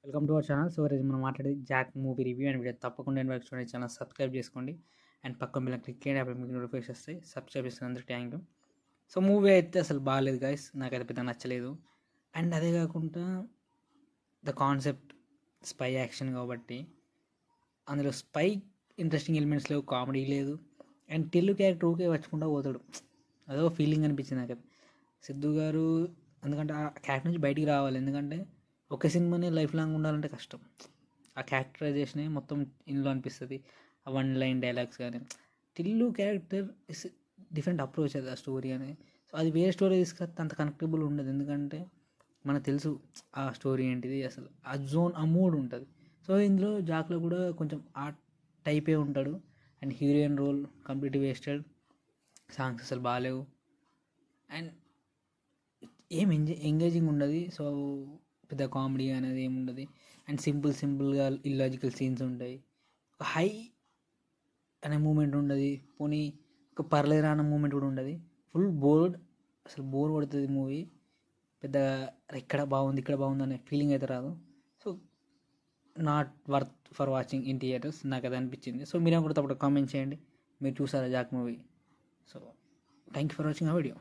Welcome to our channel. So ఈరోజు మనం మాట్లాడేది Jack movie review and video. తప్పకుండా ఇన్వైట్ చూడండి, ఛానల్ సబ్స్క్రైబ్ చేసుకోండి అండ్ పక్కన బిల్ క్లిక్ చేయండి. అప్పుడు మీకు నోటిఫికేషన్ వస్తాయి. సబ్స్క్రైబ్ చేసినందుకు థ్యాంక్ యూ. సో మూవీ అయితే అసలు బాగాలేదు గైస్, నాకైతే పెద్ద నచ్చలేదు. అండ్ అదే కాకుండా ద కాన్సెప్ట్ స్పై యాక్షన్ కాబట్టి అందులో స్పై ఇంట్రెస్టింగ్ ఎలిమెంట్స్ లేవు, కామెడీ లేదు. అండ్ టిల్లు క్యారెక్టర్ ఊకే వచ్చకుండా పోతాడు, అదో ఫీలింగ్ అనిపించింది నాకైతే. సిద్ధు గారు ఎందుకంటే ఆ క్యారెక్టర్ నుంచి బయటికి రావాలి, ఎందుకంటే ఒక సినిమాని లైఫ్ లాంగ్ ఉండాలంటే కష్టం. ఆ క్యారెక్టరైజేషనే మొత్తం ఇందులో అనిపిస్తుంది. ఆ వన్ లైన్ డైలాగ్స్ కానీ Tillu character is different approach అది ఆ స్టోరీ అని. సో అది వేరే స్టోరీ తీసుకొస్తే అంత కనెక్టబుల్ ఉండదు, ఎందుకంటే మనకు తెలుసు ఆ స్టోరీ ఏంటిది, అసలు ఆ జోన్ ఆ మూడ్ ఉంటుంది. సో ఇందులో జాక్లో కూడా కొంచెం ఆ టైపే ఉంటాడు. And heroine role complete wasted, songs అసలు బాగాలేవు అండ్ ఏం ఎంగేజింగ్ ఉండదు. సో పెద్ద కామెడీ అనేది ఏమి ఉండదు. అండ్ సింపుల్గా ఇల్లాజికల్ సీన్స్ ఉంటాయి. ఒక హై అనే మూమెంట్ ఉండదు, పోనీ ఒక పర్లేరా అన్న మూమెంట్ కూడా ఉండదు. ఫుల్ బోర్డ్, అసలు బోర్ కొడుతుంది మూవీ. పెద్దగా ఇక్కడ బాగుంది అనే ఫీలింగ్ అయితే రాదు. So not worth for watching in theatres, నాకు అది అనిపించింది. సో మీరేం కూడా తప్పకుండా కామెంట్ చేయండి, మీరు చూసారా Jack movie. So thank you for watching ఆ వీడియో.